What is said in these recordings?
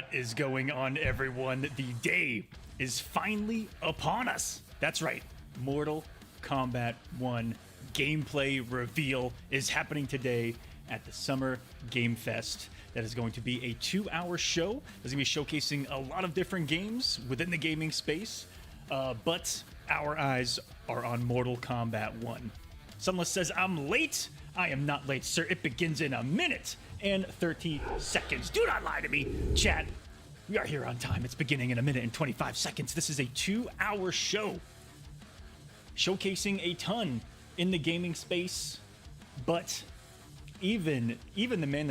What is going on, everyone? The day is finally upon us. That's right. Mortal Kombat 1 Gameplay Reveal is happening today at the Summer Game Fest. That is going to be a 2-hour show. That's going to be showcasing a lot of different games within the gaming space. But our eyes are on Mortal Kombat 1. Someone says, I'm late. I am not late, sir. It begins in a minute and 30 seconds. Do not lie to me, chat. We are here on time. It's beginning in a minute and 25 seconds. This is a 2-hour show showcasing a ton in the gaming space. But even the man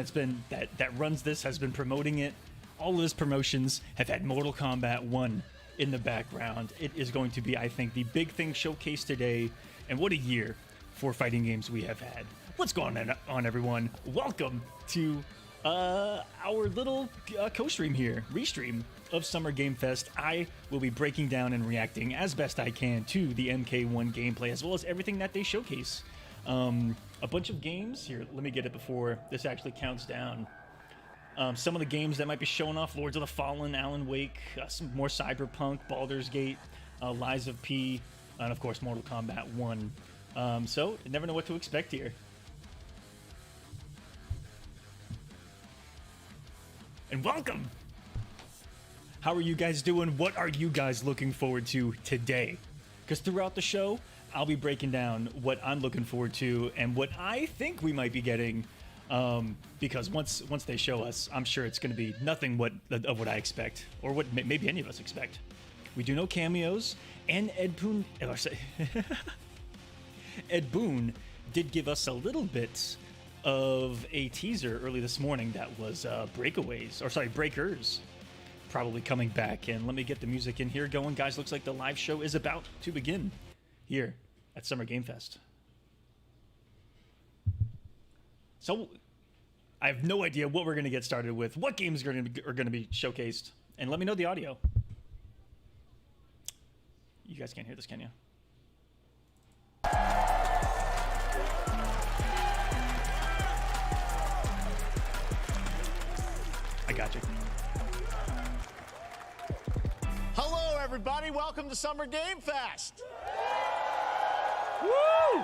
that runs this has been promoting it. All of his promotions have had Mortal Kombat 1 in the background. It is going to be, I think, the big thing showcased today. And what a year for fighting games we have had. What's going on, everyone? Welcome to our little co-stream here, restream of Summer Game Fest. I will be breaking down and reacting as best I can to the MK1 gameplay, as well as everything that they showcase. A bunch of games here. Let me get it before this actually counts down. Some of the games that might be showing off: Lords of the Fallen, Alan Wake, some more Cyberpunk, Baldur's Gate, Lies of P, and of course Mortal Kombat 1. So you never know what to expect here. And welcome! How are you guys doing? What are you guys looking forward to today? Because throughout the show, I'll be breaking down what I'm looking forward to and what I think we might be getting. Because once they show us, I'm sure it's going to be nothing of what I expect, or what maybe any of us expect. We do know cameos, and Ed Boon did give us a little bit of a teaser early this morning that was Breakers probably coming back. And let me get the music in here going. Guys, looks like the live show is about to begin here at Summer Game Fest. So I have no idea what we're going to get started with, what games are going to be showcased, and let me know the audio. You guys can't hear this, can you? I got you. Hello, everybody. Welcome to Summer Game Fest. Woo!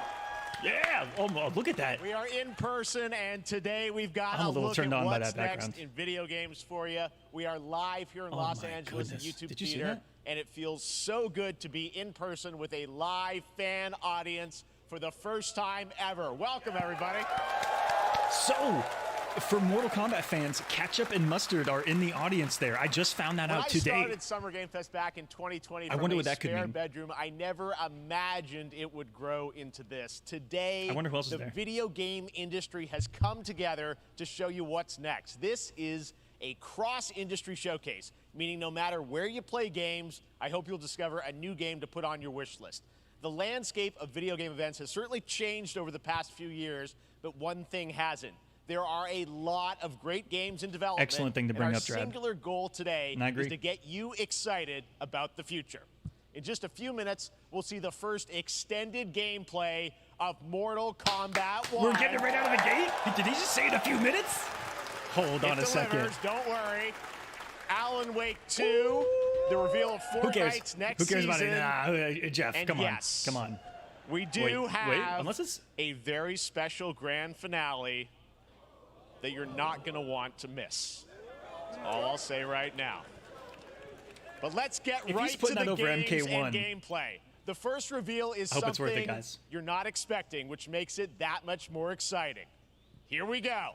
Yeah! Oh, look at that. We are in person, and today we've got I'm a little look turned at on by what's that background. next in video games for you. We are live here in Los Angeles at goodness. YouTube Did you see Theater, that? and it feels so good to be in person with a live fan audience for the first time ever. Welcome, everybody. So, for Mortal Kombat fans, Ketchup and Mustard are in the audience there. I just found that out today. When I started Summer Game Fest back in 2020 I from wonder a what that could spare mean. bedroom, I never imagined it would grow into this. Today, I wonder who else is the there. video game industry has come together to show you what's next. This is a cross-industry showcase, meaning no matter where you play games, I hope you'll discover a new game to put on your wish list. The landscape of video game events has certainly changed over the past few years, but one thing hasn't. There are a lot of great games in development. Excellent thing to bring up, Drab. Our singular goal today is to get you excited about the future. In just a few minutes, we'll see the first extended gameplay of Mortal Kombat 1. We're getting it right out of the gate? Did he just say in a few minutes? Hold on a second. Don't worry. Alan Wake 2, the reveal of Fortnite's next season. Who cares about it? Nah, Jeff, and come yes, on. Come on. We do have unless it's a very special grand finale that you're not going to want to miss. That's all I'll say right now. But let's get right to the games and gameplay. The first reveal is something you're not expecting, which makes it that much more exciting. Here we go.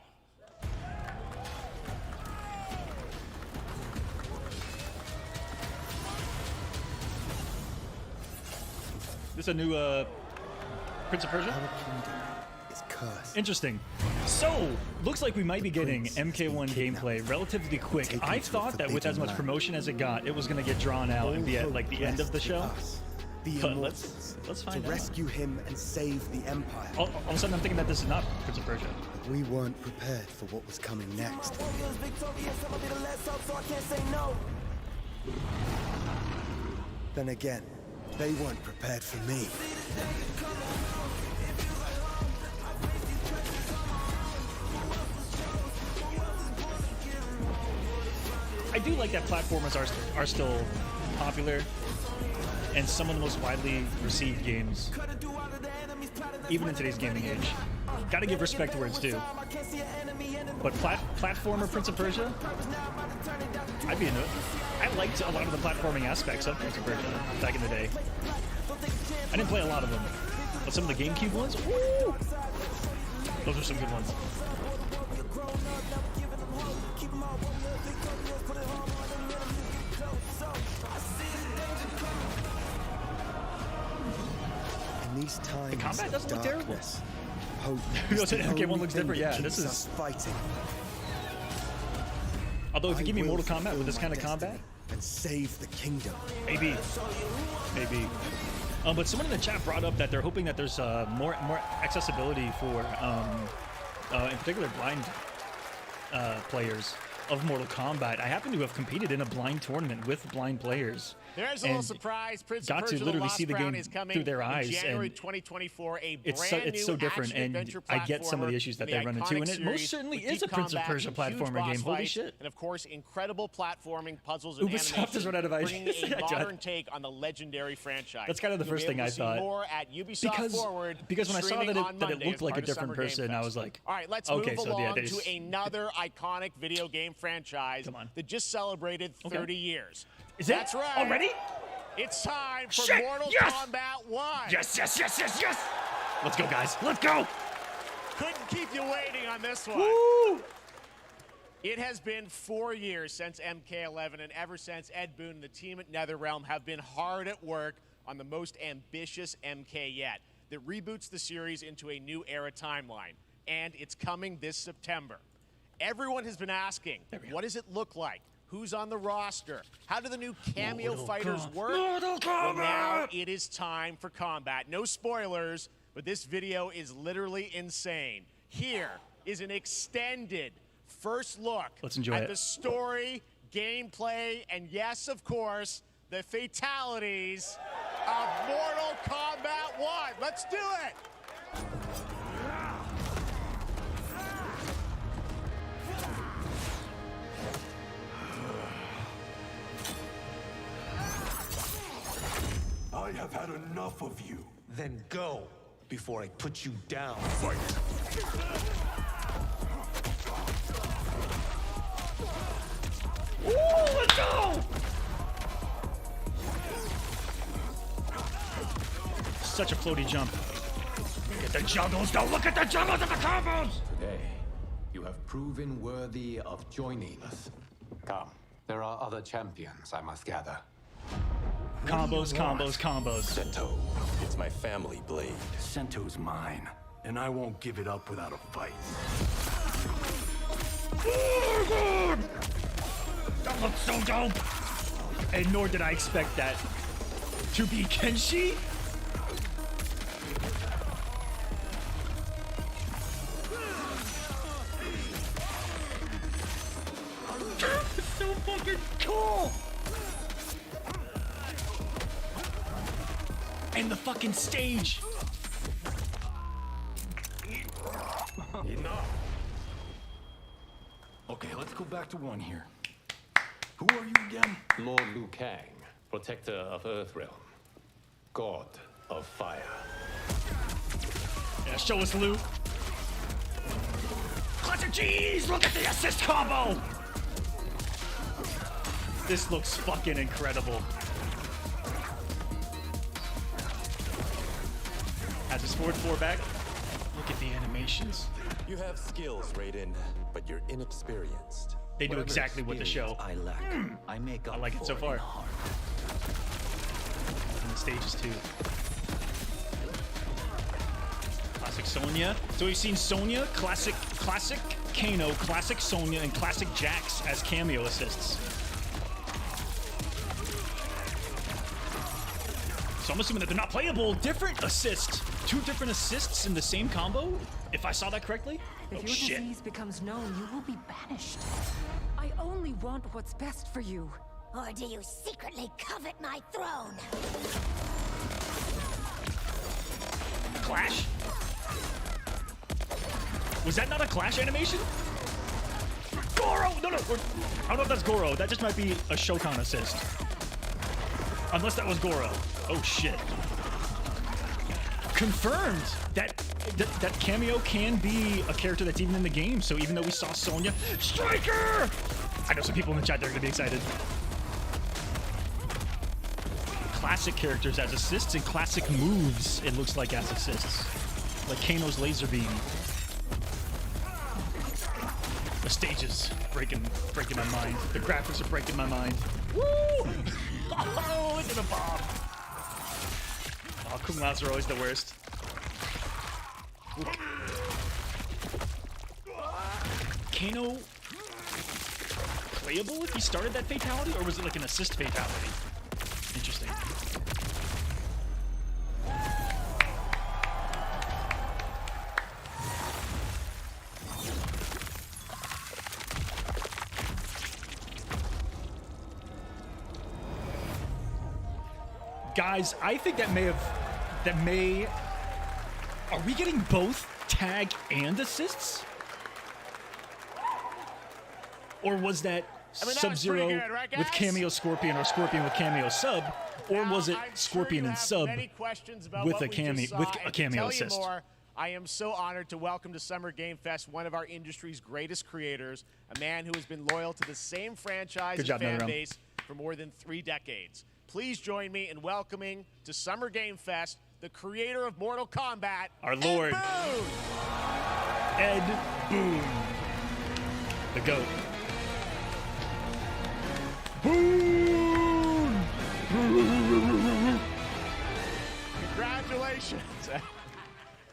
This a new Prince of Persia? Our kingdom is cursed. Interesting. So, looks like we might be getting MK1 gameplay relatively quick. I thought that with as much promotion as it got, it was going to get drawn out and be at like the end of the show. But let's find out. To rescue him and save the Empire. All of a sudden, I'm thinking that this is not Prince of Persia. But we weren't prepared for what was coming next. Then again, they weren't prepared for me. I do like that platformers are still popular, and some of the most widely received games, even in today's gaming age. Gotta give respect to where it's due. But platformer Prince of Persia, I'd be into it. I liked a lot of the platforming aspects of Prince of Persia back in the day. I didn't play a lot of them, but some of the GameCube ones, woo! Those are some good ones. In these times, The combat doesn't look terrible. Hope MK1 looks different. Yeah, this is fighting. Although if you give me Mortal Kombat with this kind of combat, and save the kingdom. maybe. But someone in the chat brought up that they're hoping that there's more accessibility for, in particular, blind players of Mortal Kombat. I happen to have competed in a blind tournament with blind players. There's a little surprise. Prince of Got Persia: to literally The see the Lost Crown game is coming through their in eyes, January and 2024. A it's brand so new different, and action-adventure I get some of the platformer issues that in they run into, iconic and it most series certainly with is a deep Prince of combat, Persia huge platformer boss game. Holy fights, shit! And of course, incredible platforming, puzzles, and Ubisoft animation, has run out of bringing ideas. a modern take on the legendary franchise. That's kind of the You'll be first thing able I to see thought. More at Ubisoft Forward, Because when I saw streaming that on it Monday looked as like a part of different Summer Game person, I Fest. was like, all right, let's okay, move so yeah, along they to just- another iconic video game franchise that just celebrated 30 years. Is That's it right. already? It's time for Shit, Mortal yes! Kombat 1. Yes! Let's go, guys. Let's go. Couldn't keep you waiting on this one. Woo! It has been 4 years since MK11, and ever since, Ed Boon and the team at NetherRealm have been hard at work on the most ambitious MK yet that reboots the series into a new era timeline. And it's coming this September. Everyone has been asking, what does it look like? Who's on the roster? How do the new cameo fighters work? Well, now it is time for combat. No spoilers, but this video is literally insane. Here is an extended first look at the story, gameplay, and yes, of course, the fatalities of Mortal Kombat 1. Let's do it! I have had enough of you. Then go before I put you down. Fight! Ooh, let's go! Such a floaty jump. Look at the juggles, though. Look at the juggles of the combos! Today, you have proven worthy of joining us. Come, there are other champions I must gather. Combos. Sento, it's my family blade. Sento's mine, and I won't give it up without a fight. Oh, God! That looks so dope! And nor did I expect that to be Kenshi. It's so fucking cool! And the fucking stage! Enough! Okay, let's go back to one here. Who are you again? Lord Liu Kang, protector of Earthrealm, god of fire. Yeah, show us, Liu. Classic cheese! Look at the assist combo! This looks fucking incredible. Has his forward 4 back. Look at the animations. You have skills, Raiden, but you're inexperienced. They do exactly what the show. I lack. I make up I like it so for far. in heart. And the stages too. Classic Sonya. So we've seen Sonya, classic Kano, classic Sonya, and classic Jax as cameo assists. So I'm assuming that they're not playable. Different assist. 2 different assists in the same combo? If I saw that correctly? If your disease becomes known, you will be banished. I only want what's best for you. Or do you secretly covet my throne? Clash? Was that not a Clash animation? Goro! No, no. I don't know if that's Goro. That just might be a Shokan assist. Unless that was Goro. Oh, shit. Confirmed that Cameo can be a character that's even in the game. So even though we saw Sonya, Striker! I know some people in the chat, they're going to be excited. Classic characters as assists and classic moves, it looks like, as assists. Like Kano's laser beam. The stages breaking my mind. The graphics are breaking my mind. Woo! Oh, look at the bomb. Oh, Kung Laos are always the worst. Kano playable if he started that fatality, or was it like an assist fatality? Interesting. Guys, I think that may. Are we getting both tag and assists? Or was that Sub-Zero with Cameo Scorpion or Scorpion with Cameo Sub? Or was it Scorpion and Sub with a cameo assist? I am so honored to welcome to Summer Game Fest one of our industry's greatest creators, a man who has been loyal to the same franchise and fan base for more than 3 decades. Please join me in welcoming to Summer Game Fest the creator of Mortal Kombat, our Lord, Ed Boon, the GOAT. Boon! Congratulations.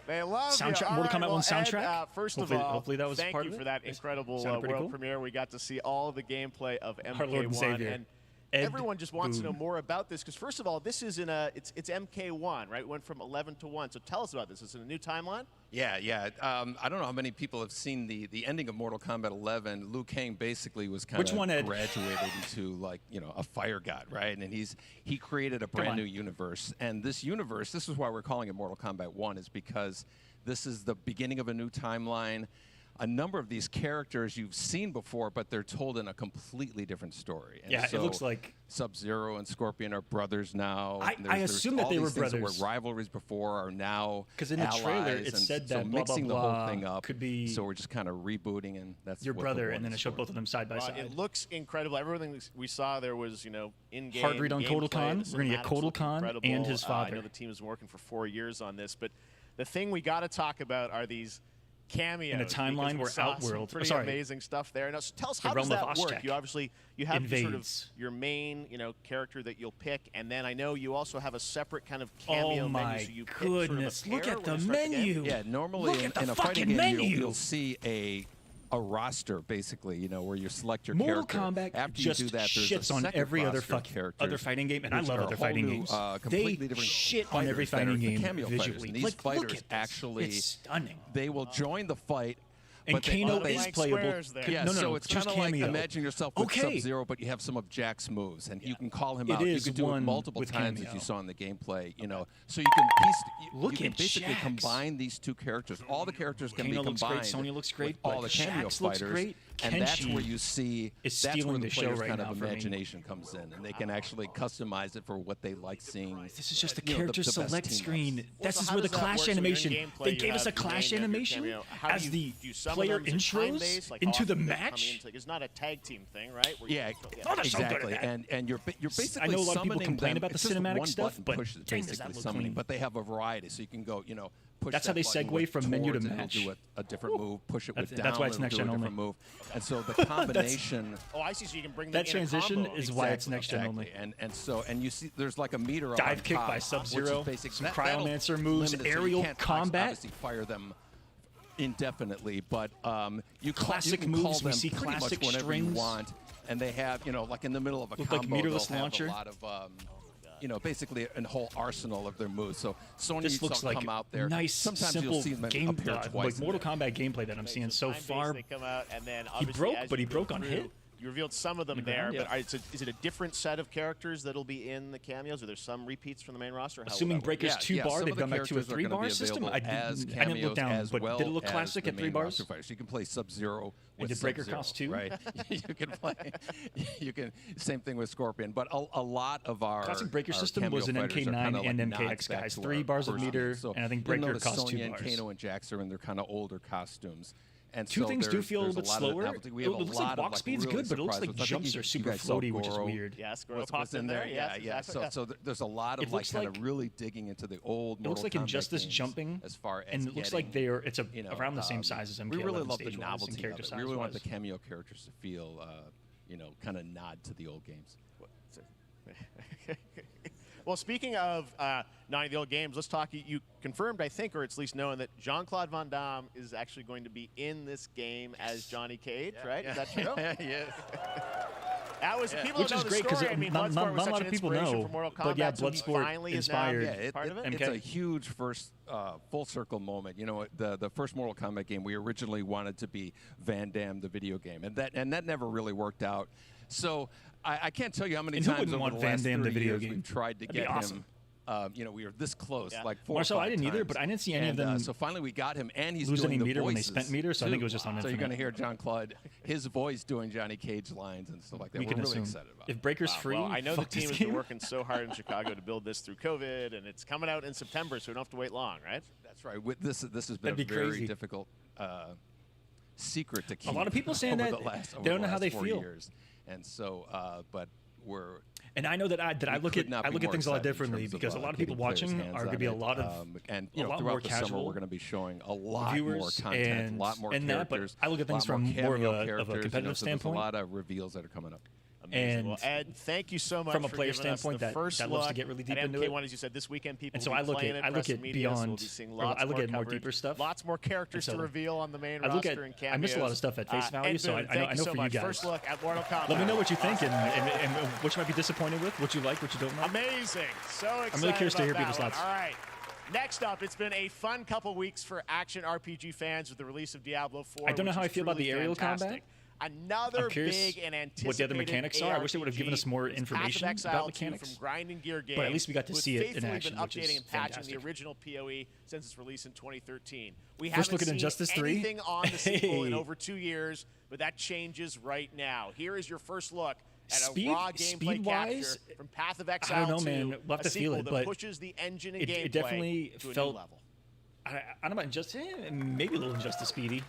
They love soundtrack, you. Mortal Kombat 1 soundtrack. Ed, first of all, hopefully that was thank part you of it. for that incredible world cool. premiere. We got to see all of the gameplay of MK1. Our Lord and Savior. And Ed everyone just wants Boon. to know more about this because, first of all, this is it's MK1, right? It went from 11 to 1. So tell us about this. Is it a new timeline? Yeah. I don't know how many people have seen the ending of Mortal Kombat 11. Liu Kang basically was kind of graduated into, like, you know, a fire god, right? And he created a brand new universe. And this universe, this is why we're calling it Mortal Kombat 1, is because this is the beginning of a new timeline. A number of these characters you've seen before, but they're told in a completely different story. And yeah, so it looks like Sub-Zero and Scorpion are brothers now. I assume that they were brothers. That were rivalries before are now because in the trailer it said that mixing blah, blah, blah the whole thing up could be. So we're just kind of rebooting, and that's your what brother, and then it showed both of them side by side. It looks incredible. Everything we saw there was, you know, in-game. Hard read on Kotal Khan. We're gonna get Kotal Khan and his father. I know the team has been working for 4 years on this, but the thing we got to talk about are these cameos in a timeline where Outworld, pretty amazing stuff there. Now, so tell us, how does that work? You obviously have sort of your main, you know, character that you'll pick, and then I know you also have a separate kind of cameo menu. So you pick sort of a pair look at the when menu. Yeah, normally in a fighting game, you'll see a roster, basically, you know, where you select your Mortal character. Kombat After just you do that, there's shits a on every other other fighting game, and I love other fighting games. Completely they different shit on every fighting game cameo visually. And these fighters actually, it's stunning. They will join the fight. And Kano is playable. Yeah, so it's kind of like imagine yourself with Sub-Zero, but you have some of Jack's moves, and you can call him out. You can do it multiple times, as you saw in the gameplay. You know, so you can basically combine these two characters. All the characters can be combined. Looks great. Sonya looks great. All the cameo fighters, and that's where you see. That's where the player's kind of imagination comes in, and they can actually customize it for what they like seeing. This is just a character select screen. This is where the clash animation. They gave us a clash animation as the player intros into the match. It's not a tag team thing, right? Yeah, exactly. And you're basically I know a lot of people summoning complain them. about the It's just cinematic one stuff, button but push is dang, does basically that look summoning. clean. But they have a variety, so you can go, you know, push. That's how they that button segue with from menu to towards, and match. it'll do a different move. Push it with down. That's why it's and next it'll gen do a only. different move. And so the combination. Oh, I see. So you can bring that transition is why it's next gen only. And you see, there's like a meter up dive on kick top, by Sub-Zero, which is basic. some Cryomancer moves, limited, so aerial you can't combat. Obviously, fire them indefinitely, but you classic can moves. call them We see pretty classic much whenever strings. you want, and they have, you know, like in the middle of a Look combo, like meterless they'll launcher. have a lot of, you know, basically a whole arsenal of their moves. So Sonya This looks like come out there. nice, Sometimes simple you'll see them game, appear twice like Mortal Kombat gameplay that I'm seeing so far. They come out, and then He broke, but he broke on hit. You revealed some of them there, but is it a different set of characters that'll be in the cameos? Are there some repeats from the main roster? Assuming Breaker's 2 bar, they've gone back to a 3-bar system? I didn't look down, but did it look classic at 3 bars? You can play Sub-Zero with did Breaker cost 2? Right? You can play. Same thing with Scorpion, but a lot of our classic Breaker system was an MK9 and MKX guys. 3 bars of meter, and I think Breaker cost 2 bars. Kano and Jax are in their kind of older costumes. And two things do feel a little bit slower. It looks like walk speed's good, but it looks like jumps are super floaty, which is weird. Yeah, Goro popped in there. Yeah. So there's a lot of kind of really digging into the old Mortal Kombat. It looks like Injustice jumping, as far as and it looks like it's around the same size as MK1 We really love the stage-wise novelty character of it. size. We really want the cameo characters to feel, kind of nod to the old games. Well, speaking of nodding the old games, let's talk. You confirmed, I think, or it's at least known, that Jean-Claude Van Damme is actually going to be in this game as Johnny Cage, right? Is that true? Yes. That was people Which don't is know great the because story. I mean, not Bloodsport was a lot such of an people inspiration know. for Mortal Kombat, But yeah, so he Bloodsport finally is inspired. now part of it. It's a huge first full circle moment. You know, the first Mortal Kombat game, we originally wanted to be Van Damme, the video game, and that never really worked out. So I can't tell you how many times over the last 30 years we've tried to get him. We were this close, like 4 Marcel, or 5 I didn't either, but I didn't see any of them. So finally, we got him, and he's lose doing any the meter voices when they spent meter. So I think it was just on So Infinite. you're going to hear Jean-Claude, his voice doing Johnny Cage lines and stuff like that. We can really assume. excited about If Breaker's free, well, I know the fuck team this has game. been working so hard in Chicago to build this through COVID, and it's coming out in September, so we don't have to wait long, right? That's right. This has been a very difficult secret to keep. A lot of people saying that they don't know how they feel. Years. And so, but we're. And I know that I look at things a lot differently because a lot of people watching are going to be a lot of and a lot more throughout the casual summer we're going to be showing a lot viewers more content, a lot more characters. But I look at things from more of a competitive standpoint. A lot of reveals that are coming up. Amazing. And well, Ed, thank you so much from a for player giving us standpoint the that first loves look to get really deep at into MK1, it. as you said, this weekend people And so will I be look playing at it, I look at media, beyond. so we'll be seeing lots I look at more coverage, deeper stuff. Lots more characters to reveal on the main roster and cameos. I miss a lot of stuff at face value, Ed so Boon, I know so for much. you guys. First look at Mortal Kombat. Let me know what you think and what you might be disappointed with, what you like, what you don't like. Amazing. So excited. I'm really curious to hear people's one. thoughts. All right. Next up, it's been a fun couple weeks for action RPG fans with the release of Diablo 4. I don't know how I feel about the aerial combat. Another big and anticipated what the other mechanics are. I wish they would have given us more information about mechanics. From grinding gear games, but at least we got to see it in action, been which is updating and patching fantastic. the original PoE since its release in 2013. We First haven't look at seen Injustice 3. anything on the sequel in over 2 years, but that changes right now. Here is your first look at a raw gameplay capture from Path of Exile. I don't know, man. We'll have to feel it, but pushes the engine and gameplay it definitely to a felt. new level. I don't know about Injustice, maybe a little Injustice speedy,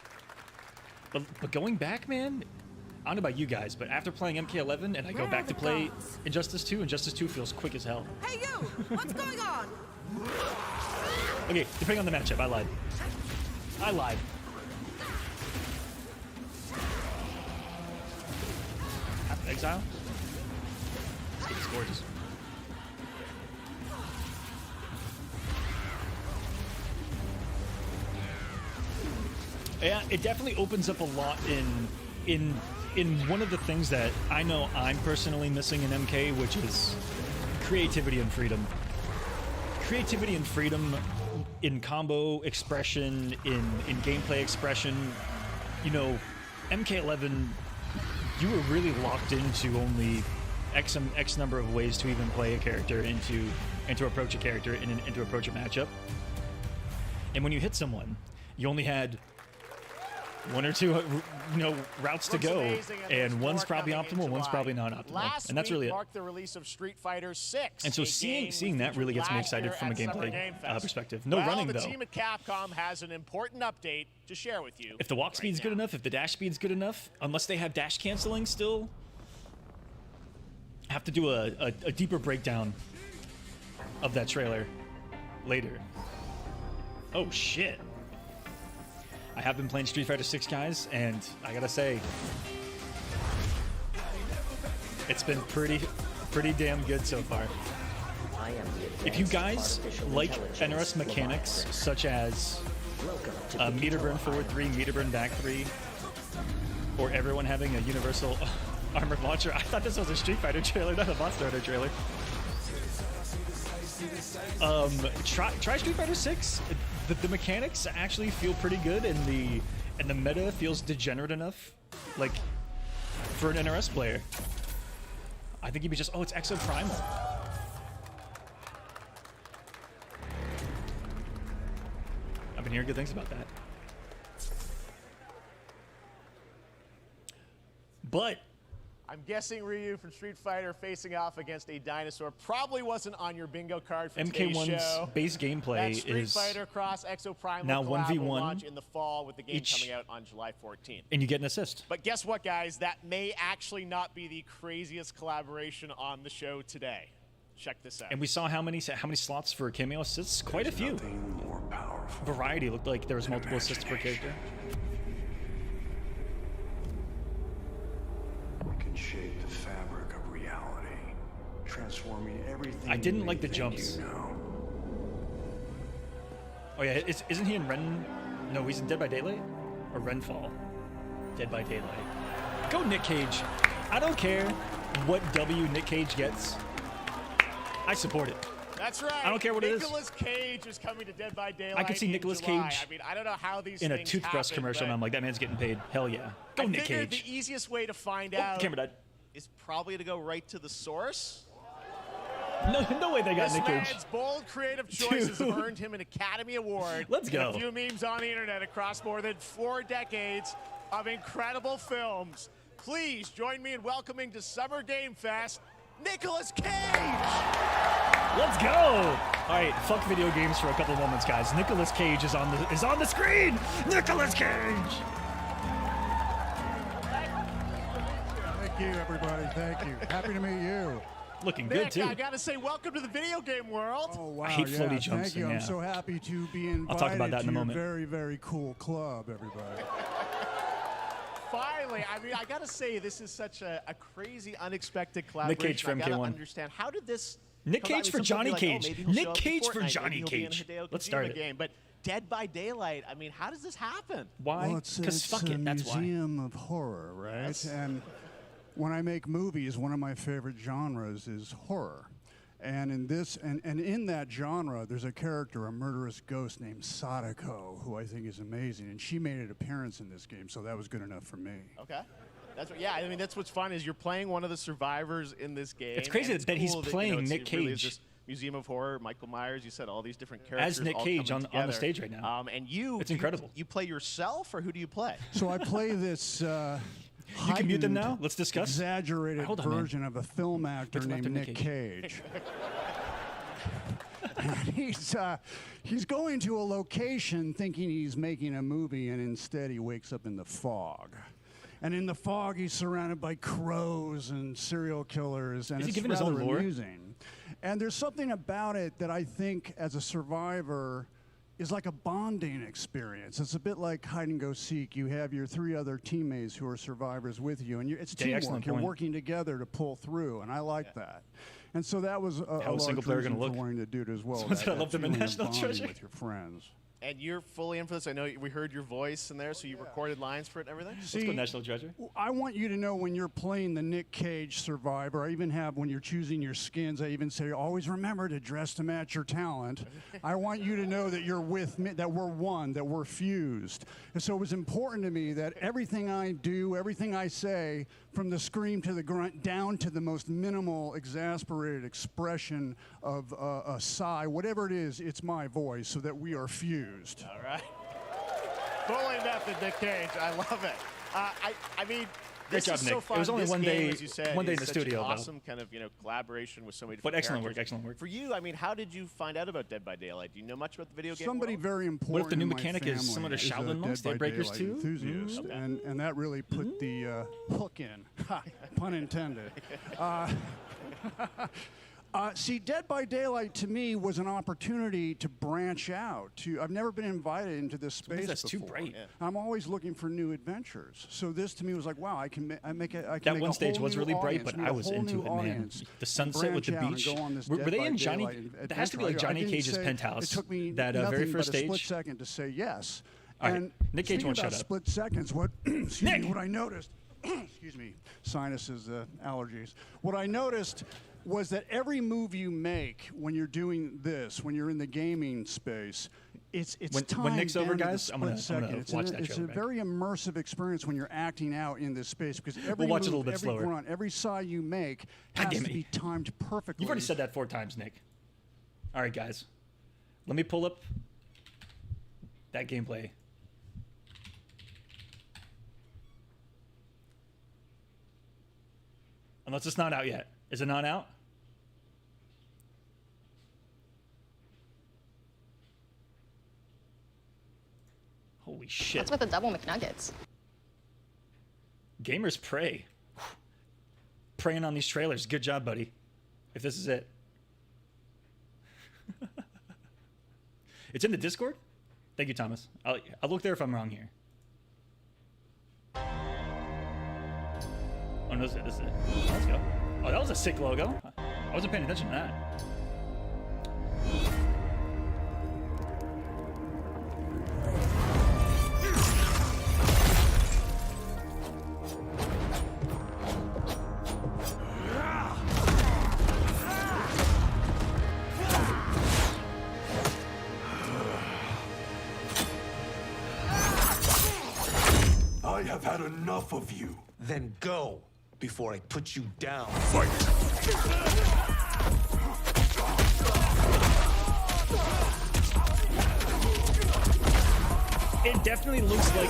but going back, man. I don't know about you guys, but after playing MK11 and I go back to play Injustice 2, Injustice 2 feels quick as hell. Hey you! What's going on? Okay, depending on the matchup, I lied. Exile? This game is gorgeous. Yeah, it definitely opens up a lot in one of the things that I know I'm personally missing in MK, which is creativity and freedom. Creativity and freedom in combo expression, in gameplay expression. You know, MK11, you were really locked into only X number of ways to even play a character and to approach a character and to approach a matchup. And when you hit someone, you only had one or two, routes to go, and one's probably optimal, one's probably not optimal, and that's really it. Marked the release of Street Fighter 6. And so seeing that really gets me excited from a gameplay perspective. No running though. The team at Capcom has an important update to share with you. If the walk speed's good enough, if the dash speed's good enough, unless they have dash canceling still, I have to do a deeper breakdown of that trailer later. Oh shit. I have been playing Street Fighter 6, guys, and I gotta say, it's been pretty damn good so far. If you guys like NRS mechanics such as meter burn forward 3, meter burn back 3, or everyone having a universal armored launcher, I thought this was a Street Fighter trailer, not a Monster Hunter trailer. Try Street Fighter 6. The mechanics actually feel pretty good, and the meta feels degenerate enough. Like, for an NRS player. I think he'd be just, oh, it's Exo Primal. I've been hearing good things about that. But I'm guessing Ryu from Street Fighter facing off against a dinosaur probably wasn't on your bingo card for today's show. MK1's base gameplay that Street is Fighter Cross Exo Primal now collab 1v1 will launch in the fall with the game each, coming out on July 14th. And you get an assist. But guess what, guys? That may actually not be the craziest collaboration on the show today. Check this out. And we saw how many slots for cameo assists? Quite a few. Variety looked like there was multiple assists per character. Shape the fabric of reality, transforming everything. I didn't like the jumps. You know. Oh yeah, isn't he in Ren? No, he's in Dead by Daylight or Renfall. Dead by Daylight. Go Nick Cage. I don't care what W Nick Cage gets. I support it. That's right. I don't care what it is. Nicolas Cage is coming to Dead by Daylight. I could see Nicolas July. Cage I mean, I don't know how these in a things toothbrush happen, commercial, and I'm like, that man's getting paid. Hell yeah. Go I Nick figured Cage. the easiest way to find out Camera died. is probably to go right to the source. No way they got this Nick Cage. This man's bold creative choices have earned him an Academy Award. Let's go. And a few memes on the internet across more than 4 decades of incredible films. Please join me in welcoming to Summer Game Fest, Nicolas Cage! Let's go! All right, fuck video games for a couple moments, guys. Nicolas Cage is on the screen. Nicolas Cage. Thank you, everybody. Thank you. Happy to meet you. Looking Nick, good too. I gotta say, welcome to the video game world. Oh wow! I hate floaty jumps. Thank you. I'm so happy to be invited I'll talk about that in a to moment. your very, very cool club, everybody. Finally, I mean, I gotta say, this is such a crazy, unexpected collaboration. Nick Cage for I gotta MK1. understand, how did this Nick come out? Cage I for mean, some Johnny people are like, Cage. oh, maybe he'll show Nick up in Cage for Fortnite, Johnny maybe he'll be Cage. in a Hideo Let's Kojima start it. game. But Dead by Daylight, I mean, how does this happen? Why? Well, Because fuck it, that's why. Museum of horror, right? Yes. And when I make movies, one of my favorite genres is horror. And in this, and in that genre, there's a character, a murderous ghost named Sadako, who I think is amazing. And she made an appearance in this game, so that was good enough for me. Okay. That's what, yeah, I mean, that's what's fun is you're playing one of the survivors in this game. It's crazy that he's cool playing it's, Nick it really is Cage. this Museum of Horror, Michael Myers, you said all these different characters As Nick all Cage coming on the together. stage right now. And you, It's incredible. You play yourself, or who do you play? So I play this You can mute them now? Let's discuss. Exaggerated Hold on, man. version of a film actor What's left named of Nick Nick Cage. And he's going to a location thinking he's making a movie, and instead he wakes up in the fog. And in the fog, he's surrounded by crows and serial killers, and Is he it's giving his rather own lore? amusing. And there's something about it that I think, as a survivor, is like a bonding experience. It's a bit like hide and go seek. You have your 3 other teammates who are survivors with you, and it's Yeah, excellent teamwork. You're point. working together to pull through, and I like that. And so that was a How is large single player reason gonna for look? wanting to do it as well. Someone said I love them in feeling of National bonding Treasure. with your friends. And you're fully in for this. I know we heard your voice in there, so you recorded lines for it and everything? Let's go National Treasure. I want you to know when you're playing the Nick Cage Survivor, I even have, when you're choosing your skins, I even say, always remember to dress to match your talent. I want you to know that you're with me, that we're one, that we're fused. And so it was important to me that everything I do, everything I say, from the scream to the grunt, down to the most minimal, exasperated expression of a sigh, whatever it is, it's my voice, so that we are fused. All right. Fully method, Nick Cage. I love it. I mean, Great this job, is Nick. so fun. It was only This one game, day- as you said, one day in is the such studio, an though. awesome kind of collaboration with so many But different excellent characters. work, excellent work. For you, I mean, how did you find out about Dead by Daylight? Do you know much about the video game Somebody world? very important. What if the new in my mechanic is similar to family Shaolin a monks, Dead by Daybreakers Daylight 2? enthusiast, Okay. and that really put the hook in. Ha, pun intended. See, Dead by Daylight to me was an opportunity to branch out. I've never been invited into this space that's too before. bright. Yeah. I'm always looking for new adventures. So this to me was like, wow, I can make That one stage was really bright, but I was into it, man. The sunset with the beach. Were they in Johnny? That has to be like Johnny Cage's penthouse. It took me that nothing very first but a split stage. second to say yes. All right, And Nick Cage speaking won't about shut up. split seconds, what excuse Nick! me, what I noticed, excuse me, sinuses, allergies. What I noticed was that every move you make when you're doing this, when you're in the gaming space, it's when Nick's over, guys, I'm gonna watch that It's a trailer back. very immersive experience when you're acting out in this space because every We'll watch it a move, little bit every slower. grunt, every sigh you make God has damn to it. be timed perfectly. You've already said that 4 times, Nick. All right, guys. Let me pull up that gameplay. Unless it's not out yet. Is it not out? Holy shit. What's with the double McNuggets? Gamers pray. Praying on these trailers. Good job, buddy. If this is it. It's in the Discord? Thank you, Thomas. I'll look there if I'm wrong here. Oh, no, this is it. Let's go. Oh, that was a sick logo. I wasn't paying attention to that. I have had enough of you. Then go before I put you down. Fight! It definitely looks like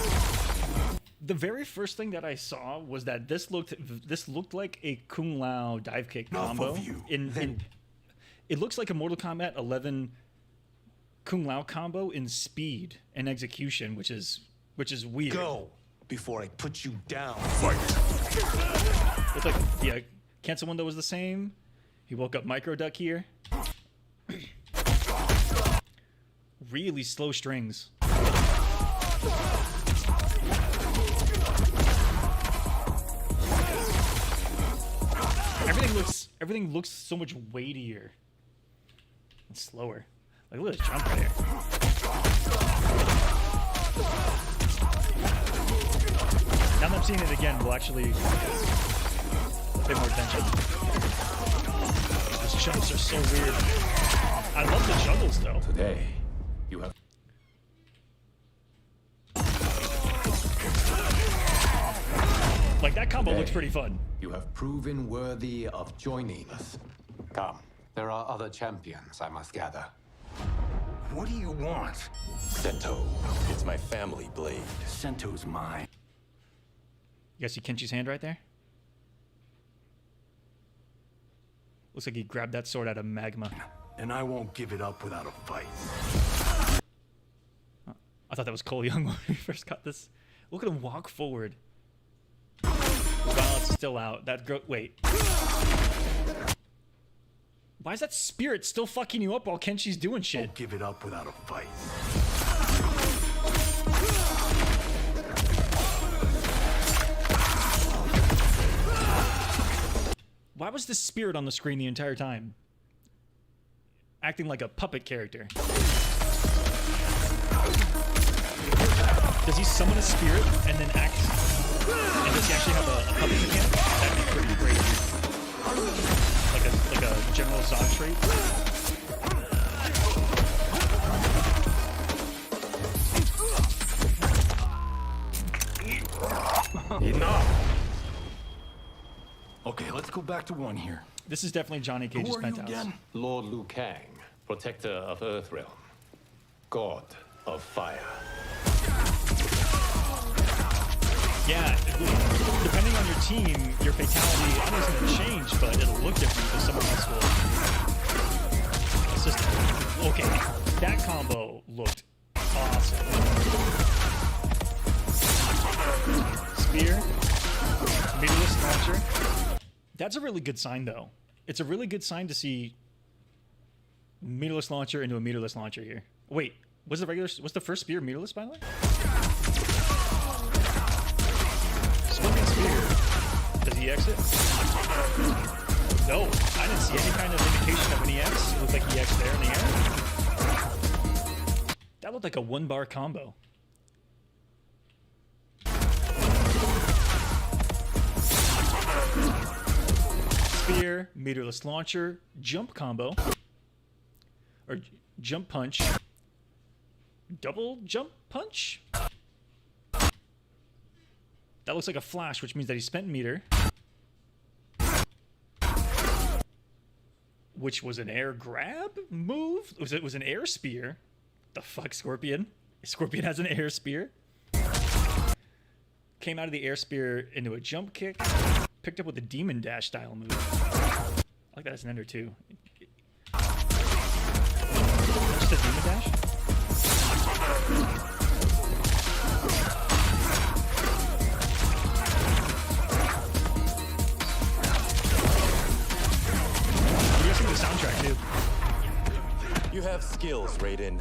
the very first thing that I saw was that this looked like a Kung Lao dive kick combo. It looks like a Mortal Kombat 11 Kung Lao combo in speed and execution, which is weird. Go before I put you down. Fight! Looks like the cancel window was the same. He woke up micro duck here. Really slow strings. Everything looks so much weightier and slower. Like look at this jump right here. Now that I'm seeing it again, we'll actually pay more attention. These jumps are so weird. I love the juggles though. Today, you have... Like that combo looks pretty fun. You have proven worthy of joining us. Come. There are other champions, I must gather. What do you want? Sento, it's my family blade. Sento's mine. You guys see Kenchi's hand right there? Looks like he grabbed that sword out of magma. And I won't give it up without a fight. I thought that was Cole Young when we first got this. Look at him walk forward. While it's still out. Wait. Why is that spirit still fucking you up while Kenchi's doing shit? Won't give it up without a fight. Why was the spirit on the screen the entire time? Acting like a puppet character. Does he summon a spirit and then act? And does he actually have a puppet mechanic? That'd be pretty crazy. Like a General Zod trait. Enough! Okay, let's go back to one here. This is definitely Johnny Cage's Who are penthouse. you again? Lord Liu Kang, protector of Earthrealm, god of fire. Yeah, depending on your team, your fatality, I don't know if it's going to change, but it'll look different because someone else will. It's just, okay, that combo looked awesome. Spear, meterless launcher. That's a really good sign, though. It's a really good sign to see meterless launcher into a meterless launcher here. Wait, was the first spear meterless, by the way? Scorpion spear. Does he exit? No, I didn't see any kind of indication of an EX. It looked like EX there in the air. That looked like a 1-bar combo. spear, meterless launcher, jump combo, or jump punch, double jump punch. That looks like a flash, which means that he spent meter, which was an air grab move. It was an air spear. The fuck, Scorpion? Scorpion has an air spear. Came out of the air spear into a jump kick. Picked up with a demon dash style move. I like that as an ender too. That's just a demon dash? You guys see the soundtrack too. You have skills, Raiden.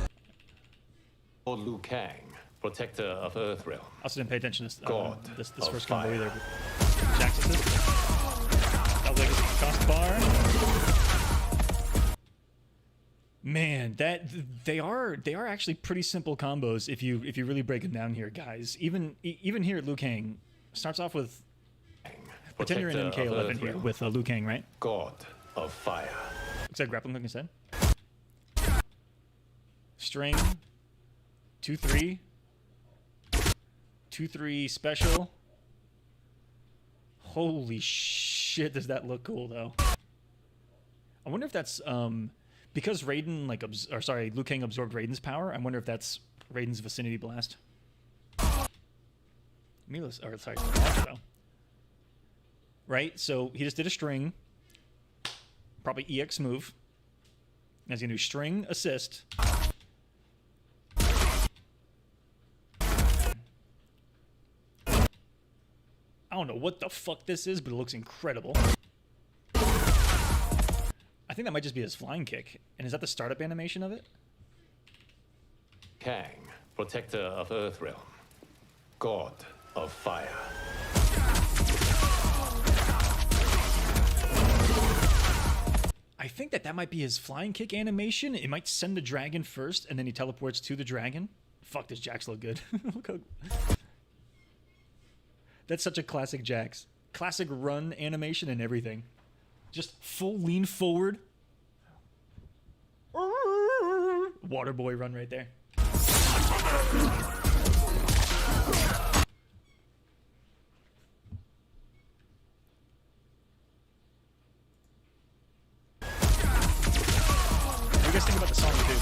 Lord Liu Kang, protector of Earthrealm. I also didn't pay attention to this of first fire. combo either. Jax assist. That was like a cost bar. Man, they are actually pretty simple combos if you really break them down here, guys. Even here, Liu Kang starts off with pretend you're in MK11 here with Liu Kang, right? God of fire. Looks like grappling hook instead. String. 2-3. 2-3 special. Holy shit, does that look cool though? I wonder if that's because Raiden Liu Kang absorbed Raiden's power. I wonder if that's Raiden's vicinity blast. Though. Right, so he just did a string, probably EX move. Now he's gonna do string assist. I don't know what the fuck this is, but it looks incredible. I think that might just be his flying kick. And is that the startup animation of it? Kang, protector of Earthrealm. God of fire. I think that might be his flying kick animation. It might send the dragon first, and then he teleports to the dragon. Fuck, does Jax look good? Look how... That's such a classic Jax. Classic run animation and everything. Just full lean forward. Water boy run right there. What do you guys think about the song too?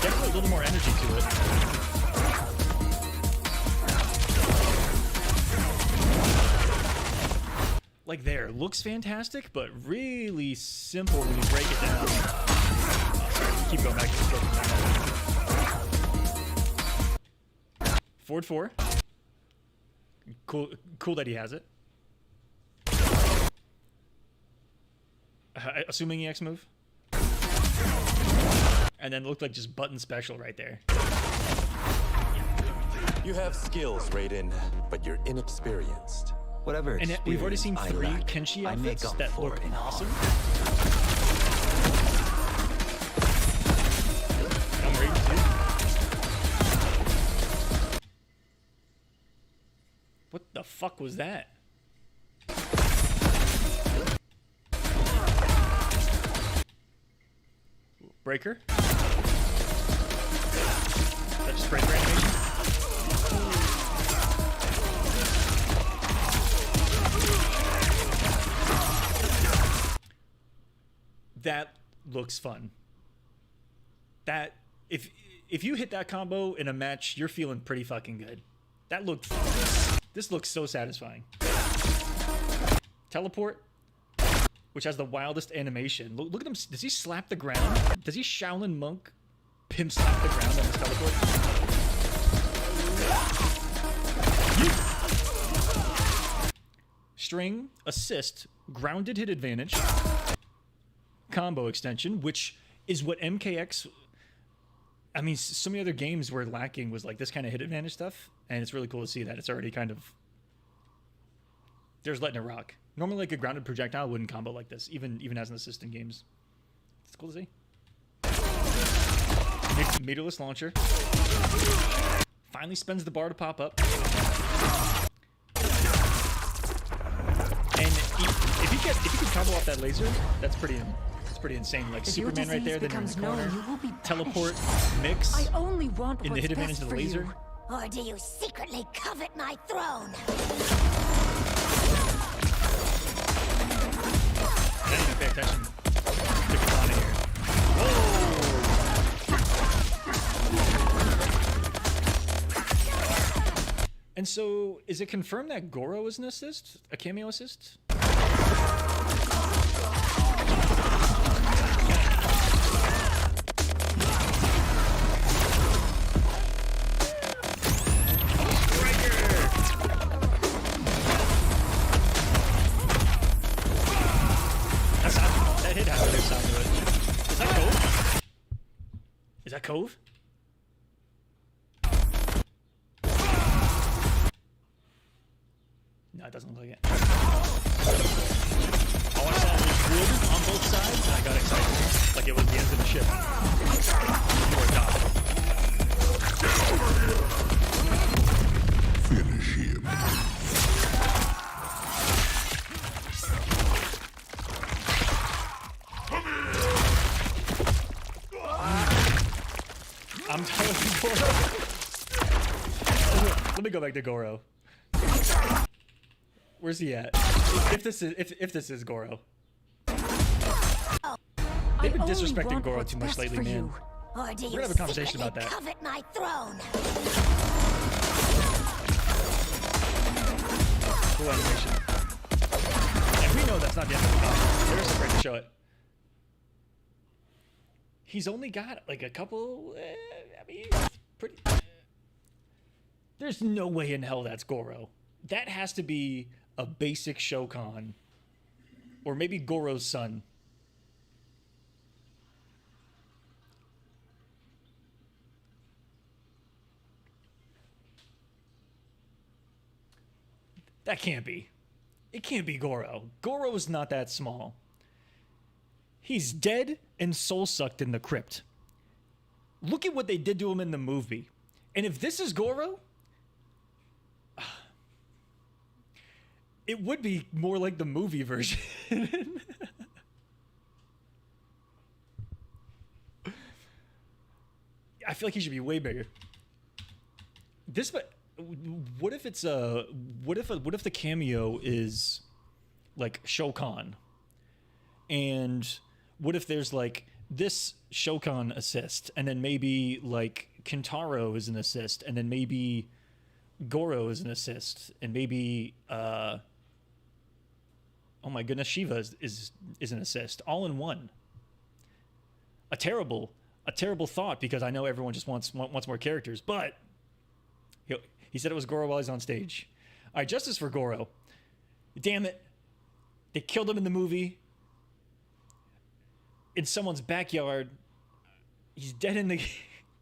Definitely a little more energy to it. Like there, looks fantastic, but really simple when you break it down. Oh, sorry, keep going back to the now. Forward 4. Cool that he has it. Assuming EX move. And then it looked like just button special right there. You have skills, Raiden, but you're inexperienced. Whatever. And we've already seen 3 Kenshi outfits that look awesome. I'm ready to. What the fuck was that? Breaker? Is that just breaker animation? That looks fun. That if you hit that combo in a match, you're feeling pretty fucking good. This looks so satisfying. Teleport, which has the wildest animation. Look at him. Does he slap the ground? Does he Shaolin Monk pimp slap the ground on his teleport? String, assist, grounded hit advantage, combo extension, which is what MKX... I mean, so many other games were lacking was like this kind of hit advantage stuff, and it's really cool to see that. It's already kind of... There's letting it rock. Normally, like a grounded projectile wouldn't combo like this, even as an assist in games. It's cool to see. Meterless launcher. finally spends the bar to pop up. And if he can combo off that laser, that's pretty insane. Like Superman right there, then in the corner, teleport, mix, I only want in the hit advantage of the laser. Or do you secretly covet my throne? I didn't even pay attention to Katana here. Whoa! And so, is it confirmed that Goro is an assist? A cameo assist? That hit had a good sound to it. Is that Cove? Is that Cove? No, it doesn't look like it. All I saw was wood on both sides, and I got excited. Like it was the end of the ship. Or not. Finish him. I'm telling you, Goro. Let me go back to Goro. Where's he at? If this is Goro. They've been disrespecting Goro too much lately, man. We're gonna have a conversation about that. Covet my throne. Cool animation. And we know that's not the end of the comic. They're just afraid to show it. He's only got like a couple. I mean, pretty. There's no way in hell that's Goro. That has to be a basic Shokan, or maybe Goro's son. That can't be. It can't be Goro. Goro is not that small. He's dead and soul-sucked in the crypt. Look at what they did to him in the movie. And if this is Goro, it would be more like the movie version. I feel like he should be way bigger. What if it's what if the cameo is like Shokan? And what if there's like this Shokan assist, and then maybe like Kentaro is an assist, and then maybe Goro is an assist, and maybe oh my goodness, Shiva is an assist, all in one. A terrible thought, because I know everyone just wants more characters, but he said it was Goro while he's on stage. All right, justice for Goro. Damn it, they killed him in the movie. In someone's backyard. He's dead in the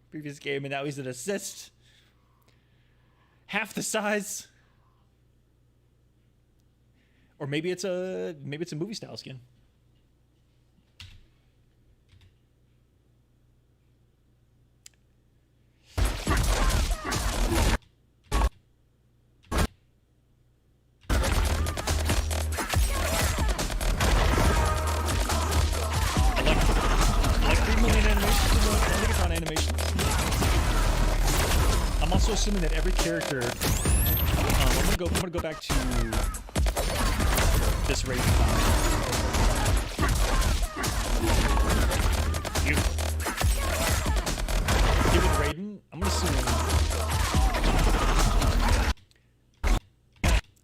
previous game, and now he's an assist. Half the size. Or maybe it's a movie style skin. I'm also assuming that every character. I'm gonna go back to this Raiden comic. Beautiful. Given Raiden, I'm gonna assume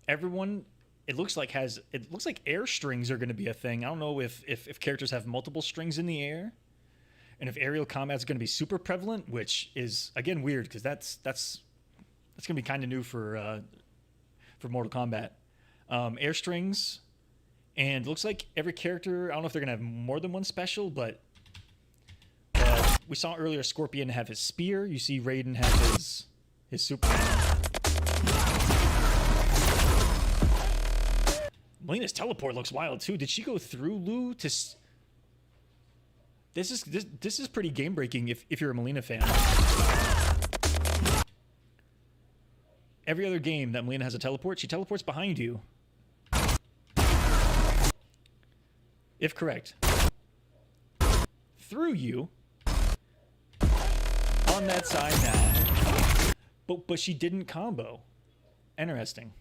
everyone. It looks like air strings are gonna be a thing. I don't know if characters have multiple strings in the air. And if aerial combat is going to be super prevalent, which is again weird because that's going to be kind of new for Mortal Kombat. Air strings, and it looks like every character. I don't know if they're going to have more than one special, but we saw earlier Scorpion have his spear. You see Raiden have his super. Melina's teleport looks wild too. Did she go through Lu to? This is pretty game breaking if you're a Melina fan. every other game that Melina has a teleport, she teleports behind you. If correct. Through you. On that side now. But she didn't combo. Interesting.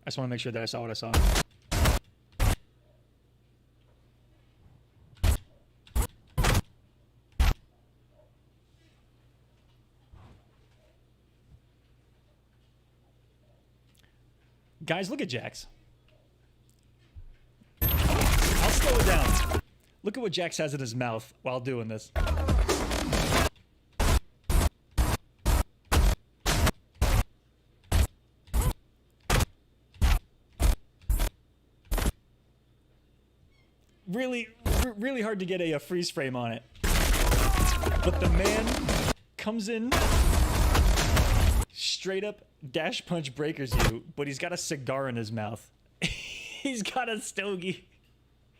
I just want to make sure that I saw what I saw. Guys, look at Jax. I'll slow it down. Look at what Jax has in his mouth while doing this. Really hard to get a freeze frame on it. But the man comes in, straight up dash punch breakers you, but he's got a cigar in his mouth. He's got a stogie.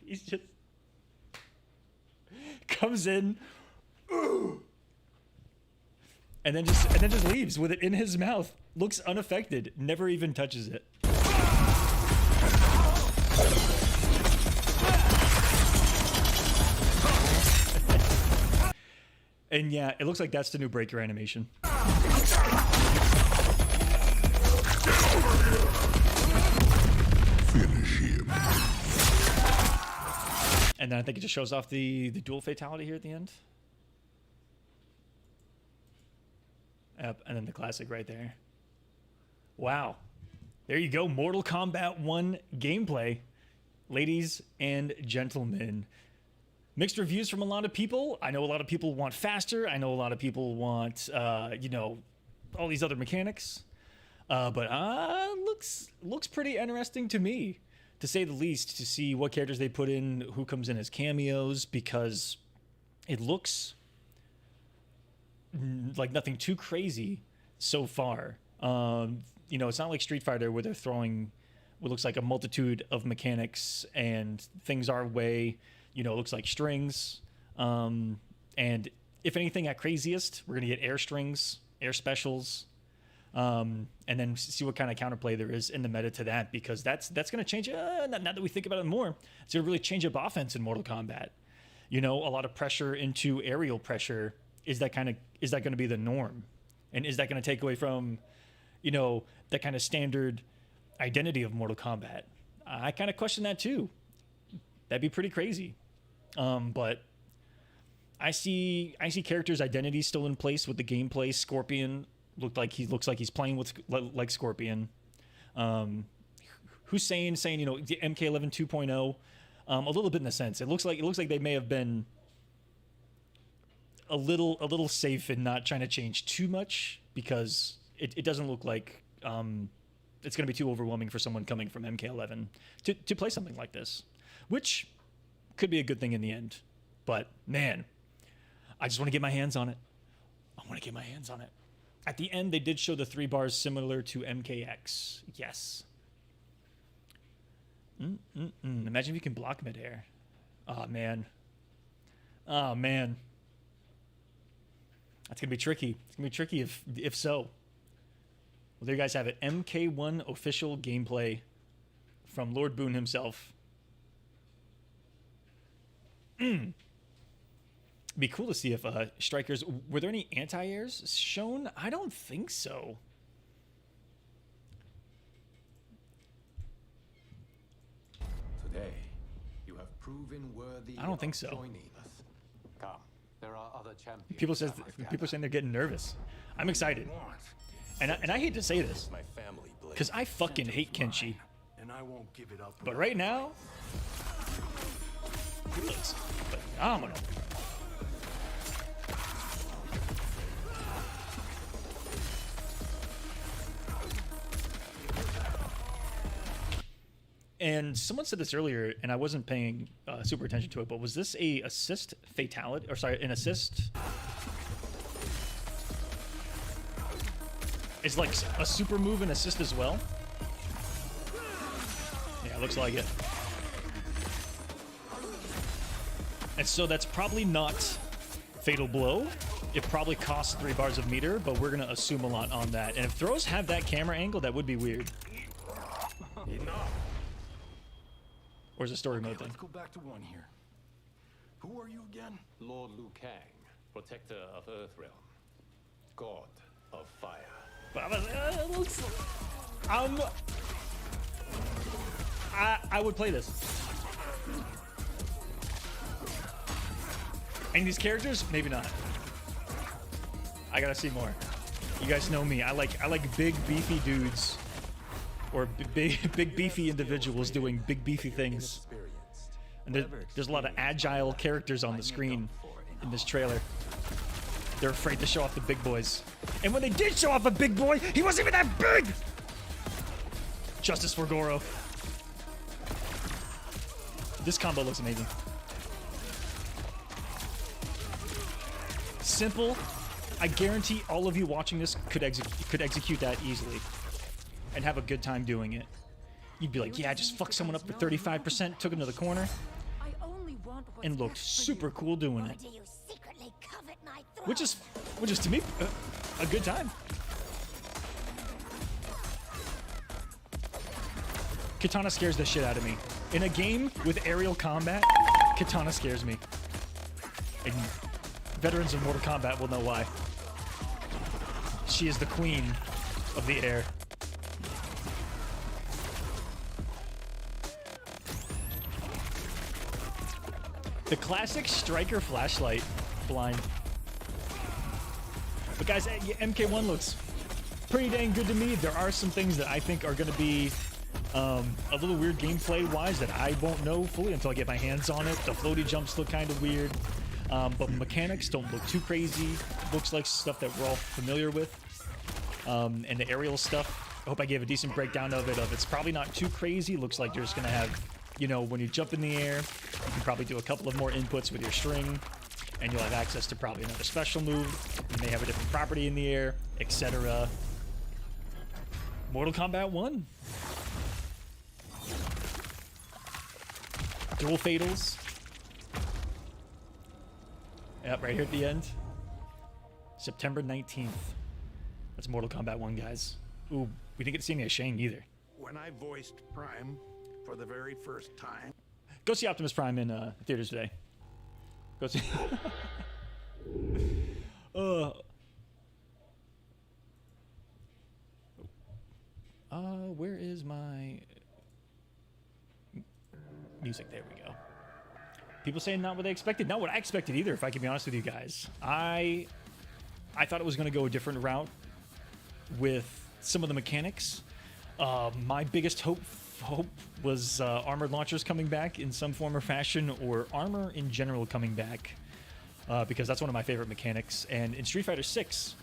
He's just comes in, and then just leaves with it in his mouth. Looks unaffected. Never even touches it. And yeah, it looks like that's the new breaker animation. Finish him. And then I think it just shows off the dual fatality here at the end. Yep, and then the classic right there. Wow. There you go, Mortal Kombat 1 gameplay. Ladies and gentlemen. Mixed reviews from a lot of people. I know a lot of people want faster. I know a lot of people want, you know, all these other mechanics. But looks pretty interesting to me, to say the least, to see what characters they put in, who comes in as cameos, because it looks like nothing too crazy so far. You know, it's not like Street Fighter where they're throwing what looks like a multitude of mechanics and things our way. You know, it looks like strings. And if anything, at craziest, we're going to get air strings, air specials, and then see what kind of counterplay there is in the meta to that, because that's going to change. Now that we think about it more, it's going to really change up offense in Mortal Kombat. You know, a lot of pressure into aerial pressure. Is that going to be the norm? And is that going to take away from, you know, that kind of standard identity of Mortal Kombat? I kind of question that too. That'd be pretty crazy. But I see characters' identities still in place with the gameplay. Scorpion looks like he's playing with like Scorpion. Hussein saying, you know, MK1 2.0, a little bit in a sense. It looks like they may have been a little safe in not trying to change too much, because it doesn't look like it's going to be too overwhelming for someone coming from MK11 to play something like this, which could be a good thing in the end. But man, I just want to get my hands on it. At the end, they did show the 3 bars similar to MKX. Yes. Imagine if you can block midair. Oh man. That's gonna be tricky. It's gonna be tricky if so. Well, there you guys have it. MK1 official gameplay from Lord Boon himself. Be cool to see if strikers, were there any anti-airs shown? I don't think so. Today, you have proven worthy. I don't think so. Joining us. Come, there are other champions. People are saying they're getting nervous. I'm excited, and I hate to say this, because I fucking hate Kenshi. And I won't give it up. But right now, he looks phenomenal. And someone said this earlier, and I wasn't paying super attention to it, but was this a assist fatality? Or sorry, an assist? It's like a super move and assist as well? Yeah, Yeah, looks like it. And so that's probably not Fatal Blow. It probably costs 3 bars of meter, but we're gonna assume a lot on that. And if throws have that camera angle, that would be weird. Or is it story mode thing? Let's go back to one here. Who are you again? Lord Liu Kang, protector of Earthrealm, god of fire. I would play this. And these characters, maybe not. I gotta see more. You guys know me. I like big beefy dudes, or big beefy individuals doing big beefy things. And there's a lot of agile characters on the screen in this trailer. They're afraid to show off the big boys. And when they did show off a big boy, he wasn't even that big! Justice for Goro. This combo looks amazing. Simple. I guarantee all of you watching this could execute that easily and have a good time doing it. You'd be like, yeah, just fuck someone up for 35%, took him to the corner, and looked super cool doing it. Which is to me a good time. Katana scares the shit out of me. In a game with aerial combat, Katana scares me. And veterans of Mortal Kombat will know why. She is the queen of the air. The classic striker flashlight blind. But guys, MK1 looks pretty dang good to me. There are some things that I think are going to be a little weird gameplay-wise that I won't know fully until I get my hands on it. The floaty jumps look kind of weird. But mechanics don't look too crazy. Looks like stuff that we're all familiar with. And the aerial stuff, I hope I gave a decent breakdown of it. It's probably not too crazy. Looks like you're just going to have, you know, when you jump in the air, you can probably do a couple of more inputs with your string, and you'll have access to probably another special move. You may have a different property in the air, etc. Mortal Kombat 1. Dual Fatals. Yep, right here at the end. September 19th. That's Mortal Kombat 1, guys. Ooh, we didn't get to see any of Shang either. When I voiced Prime for the very first time. Go see Optimus Prime in theaters today. Go see. Where is my music? There we go. People saying not what they expected. Not what I expected either, if I can be honest with you guys. I thought it was going to go a different route with some of the mechanics. My biggest hope was armored launchers coming back in some form or fashion, or armor in general coming back, because that's one of my favorite mechanics. And in Street Fighter 6,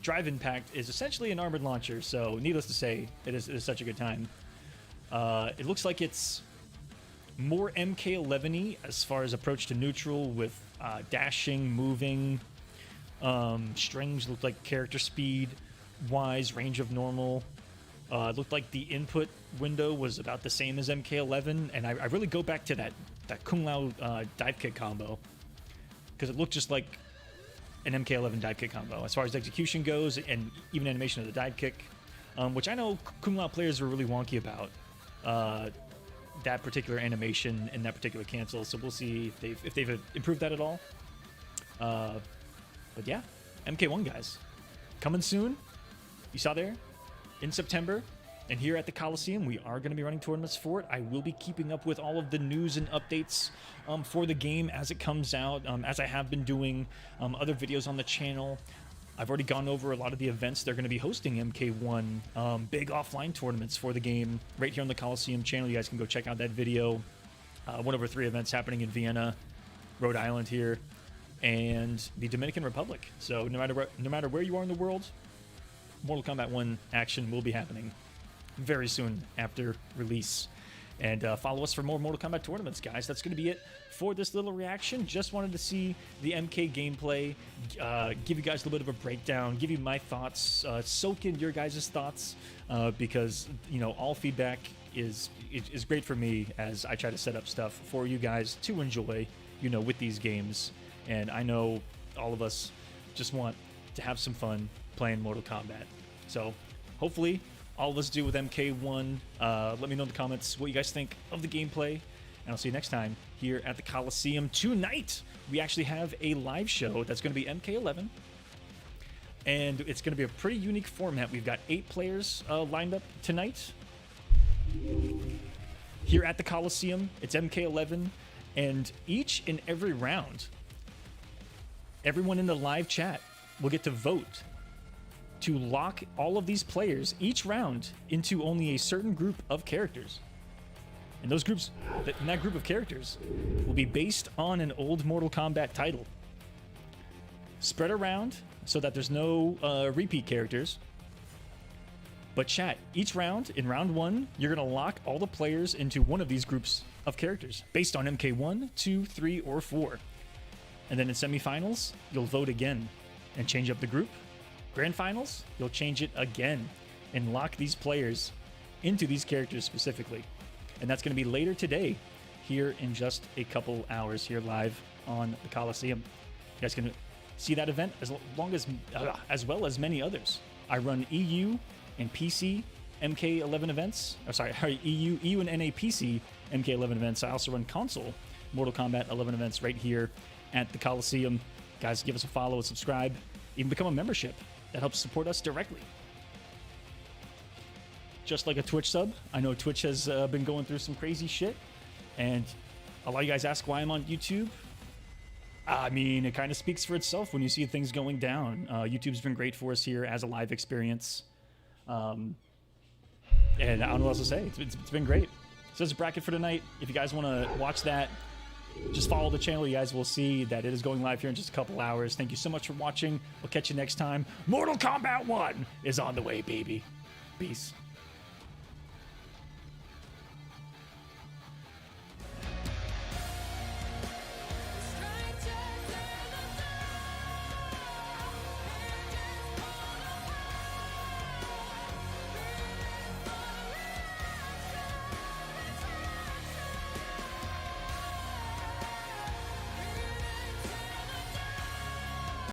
Drive Impact is essentially an armored launcher, so needless to say, it is such a good time. It looks like it's more MK11-y as far as approach to neutral, with dashing, moving, strings look like character speed wise, range of normal. It looked like the input window was about the same as MK11, and I really go back to that Kung Lao dive kick combo, because it looked just like an MK11 dive kick combo as far as execution goes, and even animation of the dive kick, which I know Kung Lao players were really wonky about. That particular animation and that particular cancel, so we'll see if they've improved that at all. But yeah, MK1, guys, coming soon. You saw there in September, and here at the Kolosseum, we are going to be running tournaments for it. I will be keeping up with all of the news and updates for the game as it comes out, as I have been doing other videos on the channel. I've already gone over a lot of the events they're going to be hosting MK1, big offline tournaments for the game right here on the Kolosseum channel. You guys can go check out that video. 1 over 3 events happening in Vienna, Rhode Island here, and the Dominican Republic. So no matter where you are in the world, Mortal Kombat 1 action will be happening very soon after release. And follow us for more Mortal Kombat tournaments, guys. That's going to be it for this little reaction. Just wanted to see the MK gameplay, give you guys a little bit of a breakdown, give you my thoughts, soak in your guys' thoughts, because, you know, all feedback is great for me as I try to set up stuff for you guys to enjoy, with these games. And I know all of us just want to have some fun playing Mortal Kombat. So hopefully all of us do with MK1. Let me know in the comments what you guys think of the gameplay, and I'll see you next time here at the Kolosseum. Tonight, we actually have a live show that's going to be MK11, and it's going to be a pretty unique format. We've got 8 players lined up tonight here at the Kolosseum. It's MK11, and each and every round, everyone in the live chat will get to vote to lock all of these players each round into only a certain group of characters. And those groups, in that group of characters, will be based on an old Mortal Kombat title. Spread around so that there's no repeat characters. But chat, each round, in round 1, you're gonna lock all the players into one of these groups of characters based on MK1, 2, 3, or 4. And then in semifinals, you'll vote again and change up the group. Grand finals, you'll change it again and lock these players into these characters specifically. And that's going to be later today here in just a couple hours here live on the Kolosseum. You guys can see that event as well as many others. I run EU and PC MK11 events. EU and NA PC MK11 events. I also run console Mortal Kombat 11 events right here at the Kolosseum. Guys, give us a follow and subscribe. Even become a membership. That helps support us directly. Just like a Twitch sub. I know Twitch has been going through some crazy shit, and a lot of you guys ask why I'm on YouTube. I mean, it kind of speaks for itself when you see things going down. YouTube's been great for us here as a live experience. And I don't know what else to say. It's been great. So there's a bracket for tonight. If you guys want to watch that, just follow the channel. You guys will see that it is going live here in just a couple hours. Thank you so much for watching. We'll catch you next time. Mortal Kombat 1 is on the way, baby. Peace.